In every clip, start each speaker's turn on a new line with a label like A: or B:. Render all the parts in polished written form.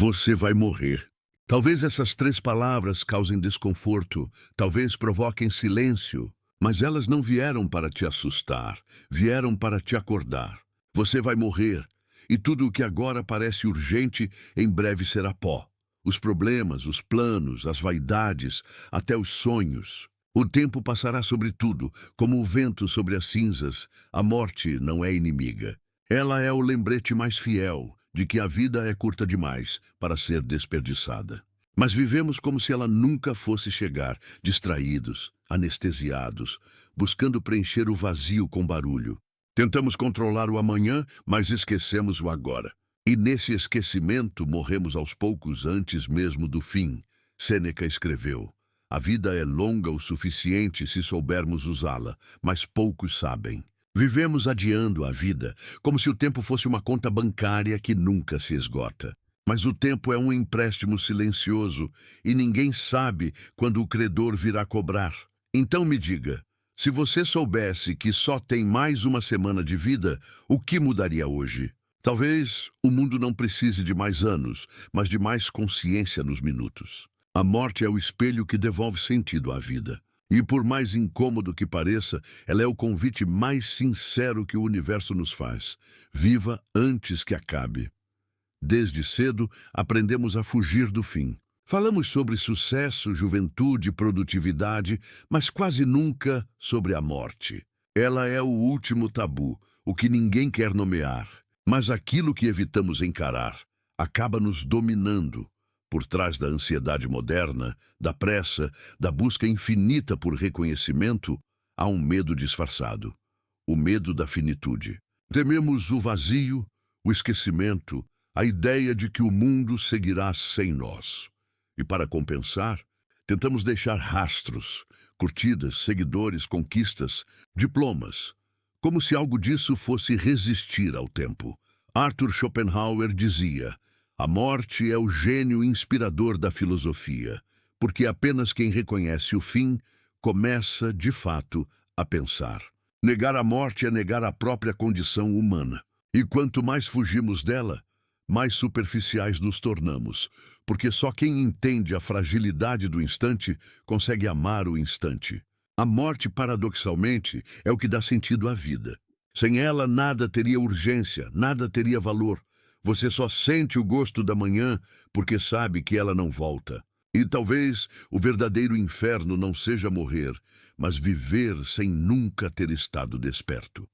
A: Você vai morrer. Talvez essas três palavras causem desconforto, talvez provoquem silêncio, mas elas não vieram para te assustar, vieram para te acordar. Você vai morrer, e tudo o que agora parece urgente, em breve será pó. Os problemas, os planos, as vaidades, até os sonhos. O tempo passará sobre tudo, como o vento sobre as cinzas. A morte não é inimiga. Ela é o lembrete mais fiel de que a vida é curta demais para ser desperdiçada. Mas vivemos como se ela nunca fosse chegar, distraídos, anestesiados, buscando preencher o vazio com barulho. Tentamos controlar o amanhã, mas esquecemos o agora. E nesse esquecimento morremos aos poucos antes mesmo do fim. Sêneca escreveu: a vida é longa o suficiente se soubermos usá-la, mas poucos sabem. Vivemos adiando a vida, como se o tempo fosse uma conta bancária que nunca se esgota. Mas o tempo é um empréstimo silencioso e ninguém sabe quando o credor virá cobrar. Então me diga, se você soubesse que só tem mais uma semana de vida, o que mudaria hoje? Talvez o mundo não precise de mais anos, mas de mais consciência nos minutos. A morte é o espelho que devolve sentido à vida. E por mais incômodo que pareça, ela é o convite mais sincero que o universo nos faz. Viva antes que acabe. Desde cedo, aprendemos a fugir do fim. Falamos sobre sucesso, juventude, produtividade, mas quase nunca sobre a morte. Ela é o último tabu, o que ninguém quer nomear. Mas aquilo que evitamos encarar acaba nos dominando. Por trás da ansiedade moderna, da pressa, da busca infinita por reconhecimento, há um medo disfarçado. O medo da finitude. Tememos o vazio, o esquecimento, a ideia de que o mundo seguirá sem nós. E para compensar, tentamos deixar rastros, curtidas, seguidores, conquistas, diplomas, como se algo disso fosse resistir ao tempo. Arthur Schopenhauer dizia: a morte é o gênio inspirador da filosofia, porque apenas quem reconhece o fim começa, de fato, a pensar. Negar a morte é negar a própria condição humana. E quanto mais fugimos dela, mais superficiais nos tornamos, porque só quem entende a fragilidade do instante consegue amar o instante. A morte, paradoxalmente, é o que dá sentido à vida. Sem ela, nada teria urgência, nada teria valor. Você só sente o gosto da manhã porque sabe que ela não volta. E talvez o verdadeiro inferno não seja morrer, mas viver sem nunca ter estado desperto.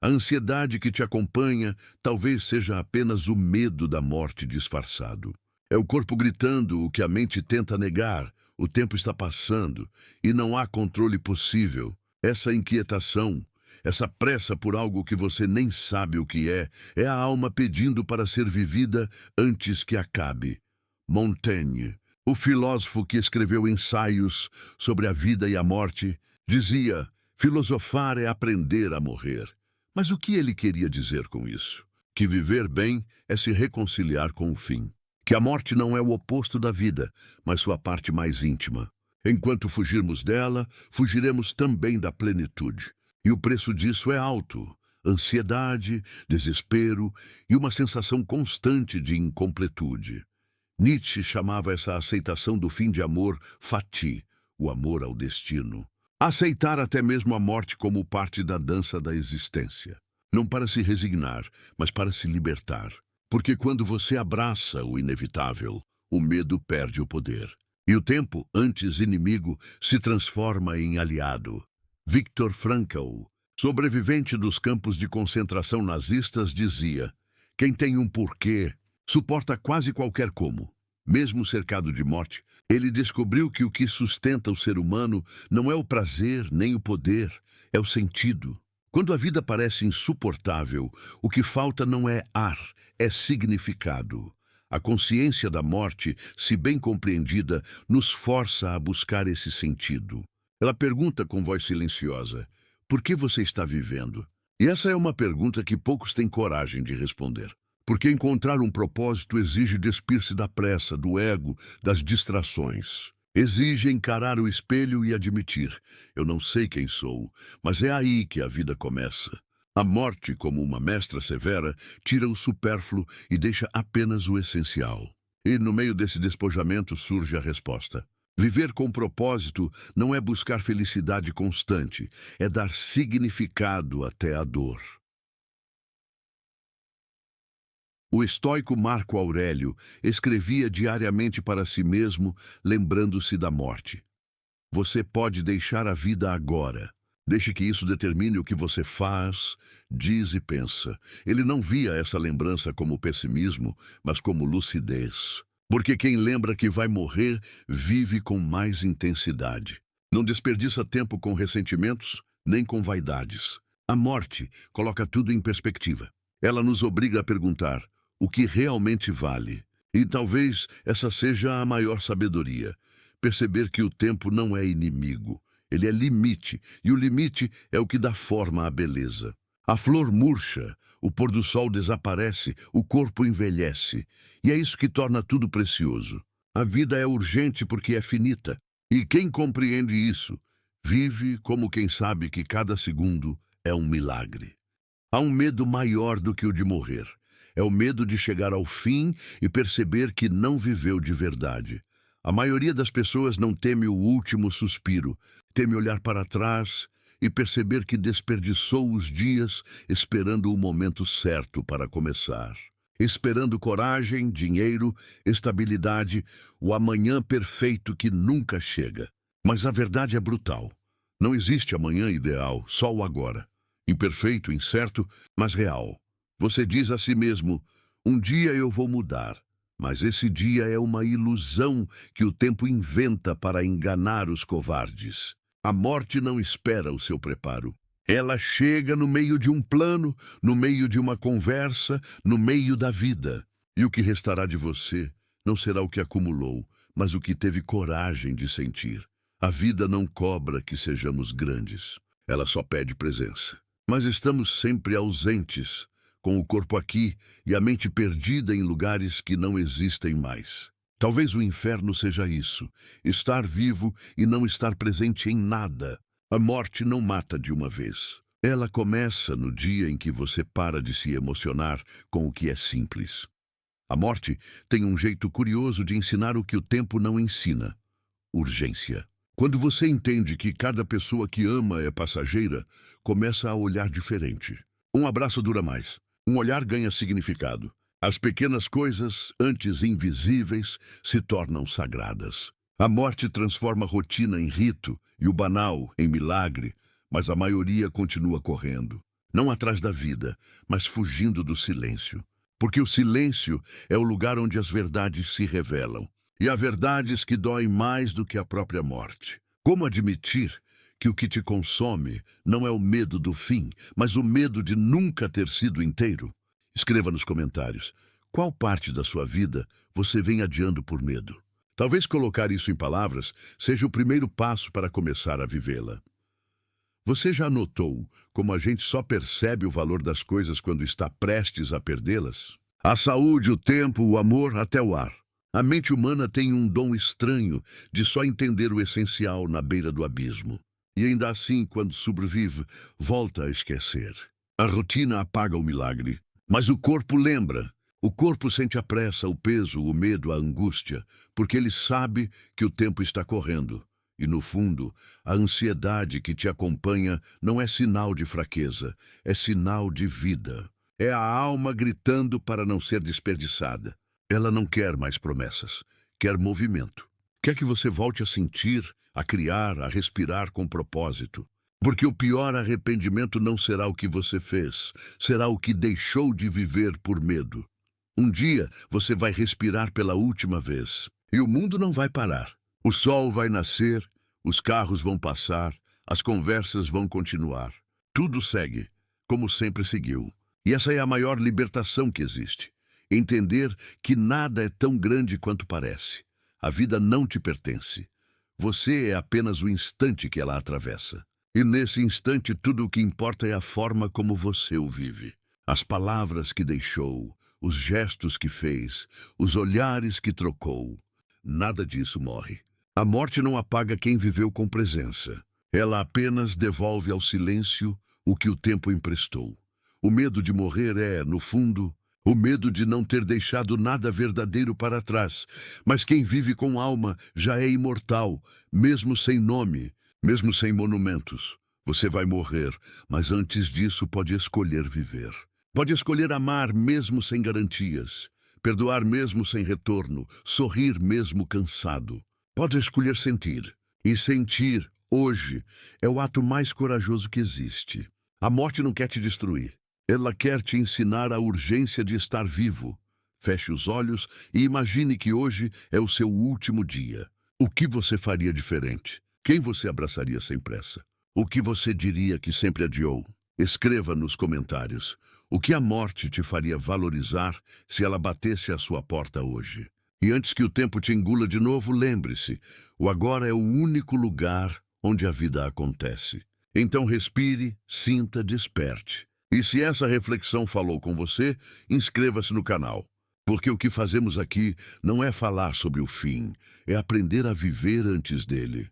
A: A ansiedade que te acompanha talvez seja apenas o medo da morte disfarçado. É o corpo gritando o que a mente tenta negar. O tempo está passando e não há controle possível. Essa inquietação, essa pressa por algo que você nem sabe o que é a alma pedindo para ser vivida antes que acabe. Montaigne, o filósofo que escreveu ensaios sobre a vida e a morte, dizia: filosofar é aprender a morrer. Mas o que ele queria dizer com isso? Que viver bem é se reconciliar com o fim. Que a morte não é o oposto da vida, mas sua parte mais íntima. Enquanto fugirmos dela, fugiremos também da plenitude. E o preço disso é alto: ansiedade, desespero e uma sensação constante de incompletude. Nietzsche chamava essa aceitação do fim de amor fati, o amor ao destino. Aceitar até mesmo a morte como parte da dança da existência. Não para se resignar, mas para se libertar. Porque quando você abraça o inevitável, o medo perde o poder. E o tempo, antes inimigo, se transforma em aliado. Viktor Frankl, sobrevivente dos campos de concentração nazistas, dizia: quem tem um porquê suporta quase qualquer como. Mesmo cercado de morte, ele descobriu que o que sustenta o ser humano não é o prazer nem o poder, é o sentido. Quando a vida parece insuportável, o que falta não é ar, é significado. A consciência da morte, se bem compreendida, nos força a buscar esse sentido. Ela pergunta com voz silenciosa: por que você está vivendo? E essa é uma pergunta que poucos têm coragem de responder. Porque encontrar um propósito exige despir-se da pressa, do ego, das distrações. Exige encarar o espelho e admitir: eu não sei quem sou, mas é aí que a vida começa. A morte, como uma mestra severa, tira o supérfluo e deixa apenas o essencial. E no meio desse despojamento surge a resposta. Viver com propósito não é buscar felicidade constante, é dar significado até à dor. O estoico Marco Aurélio escrevia diariamente para si mesmo, lembrando-se da morte. Você pode deixar a vida agora. Deixe que isso determine o que você faz, diz e pensa. Ele não via essa lembrança como pessimismo, mas como lucidez. Porque quem lembra que vai morrer, vive com mais intensidade. Não desperdiça tempo com ressentimentos, nem com vaidades. A morte coloca tudo em perspectiva. Ela nos obriga a perguntar o que realmente vale. E talvez essa seja a maior sabedoria. Perceber que o tempo não é inimigo. Ele é limite, e o limite é o que dá forma à beleza. A flor murcha, o pôr do sol desaparece, o corpo envelhece. E é isso que torna tudo precioso. A vida é urgente porque é finita. E quem compreende isso, vive como quem sabe que cada segundo é um milagre. Há um medo maior do que o de morrer. É o medo de chegar ao fim e perceber que não viveu de verdade. A maioria das pessoas não teme o último suspiro, teme olhar para trás e perceber que desperdiçou os dias esperando o momento certo para começar. Esperando coragem, dinheiro, estabilidade, o amanhã perfeito que nunca chega. Mas a verdade é brutal. Não existe amanhã ideal, só o agora. Imperfeito, incerto, mas real. Você diz a si mesmo, um dia eu vou mudar. Mas esse dia é uma ilusão que o tempo inventa para enganar os covardes. A morte não espera o seu preparo. Ela chega no meio de um plano, no meio de uma conversa, no meio da vida. E o que restará de você não será o que acumulou, mas o que teve coragem de sentir. A vida não cobra que sejamos grandes. Ela só pede presença. Mas estamos sempre ausentes, com o corpo aqui e a mente perdida em lugares que não existem mais. Talvez o inferno seja isso, estar vivo e não estar presente em nada. A morte não mata de uma vez. Ela começa no dia em que você para de se emocionar com o que é simples. A morte tem um jeito curioso de ensinar o que o tempo não ensina: urgência. Quando você entende que cada pessoa que ama é passageira, começa a olhar diferente. Um abraço dura mais. Um olhar ganha significado. As pequenas coisas, antes invisíveis, se tornam sagradas. A morte transforma a rotina em rito e o banal em milagre, mas a maioria continua correndo. Não atrás da vida, mas fugindo do silêncio. Porque o silêncio é o lugar onde as verdades se revelam. E há verdades que doem mais do que a própria morte. Como admitir que o que te consome não é o medo do fim, mas o medo de nunca ter sido inteiro? Escreva nos comentários qual parte da sua vida você vem adiando por medo. Talvez colocar isso em palavras seja o primeiro passo para começar a vivê-la. Você já notou como a gente só percebe o valor das coisas quando está prestes a perdê-las? A saúde, o tempo, o amor, até o ar. A mente humana tem um dom estranho de só entender o essencial na beira do abismo. E ainda assim, quando sobrevive, volta a esquecer. A rotina apaga o milagre, mas o corpo lembra. O corpo sente a pressa, o peso, o medo, a angústia, porque ele sabe que o tempo está correndo. E, no fundo, a ansiedade que te acompanha não é sinal de fraqueza, é sinal de vida. É a alma gritando para não ser desperdiçada. Ela não quer mais promessas, quer movimento. Quer que você volte a sentir, a criar, a respirar com propósito. Porque o pior arrependimento não será o que você fez, será o que deixou de viver por medo. Um dia você vai respirar pela última vez, e o mundo não vai parar. O sol vai nascer, os carros vão passar, as conversas vão continuar. Tudo segue, como sempre seguiu. E essa é a maior libertação que existe. Entender que nada é tão grande quanto parece. A vida não te pertence. Você é apenas o instante que ela atravessa. E nesse instante tudo o que importa é a forma como você o vive. As palavras que deixou, os gestos que fez, os olhares que trocou. Nada disso morre. A morte não apaga quem viveu com presença. Ela apenas devolve ao silêncio o que o tempo emprestou. O medo de morrer é, no fundo, o medo de não ter deixado nada verdadeiro para trás. Mas quem vive com alma já é imortal, mesmo sem nome, mesmo sem monumentos. Você vai morrer, mas antes disso pode escolher viver. Pode escolher amar mesmo sem garantias, perdoar mesmo sem retorno, sorrir mesmo cansado. Pode escolher sentir. E sentir, hoje, é o ato mais corajoso que existe. A morte não quer te destruir. Ela quer te ensinar a urgência de estar vivo. Feche os olhos e imagine que hoje é o seu último dia. O que você faria diferente? Quem você abraçaria sem pressa? O que você diria que sempre adiou? Escreva nos comentários o que a morte te faria valorizar se ela batesse à sua porta hoje. E antes que o tempo te engula de novo, lembre-se, o agora é o único lugar onde a vida acontece. Então respire, sinta, desperte. E se essa reflexão falou com você, inscreva-se no canal. Porque o que fazemos aqui não é falar sobre o fim, é aprender a viver antes dele.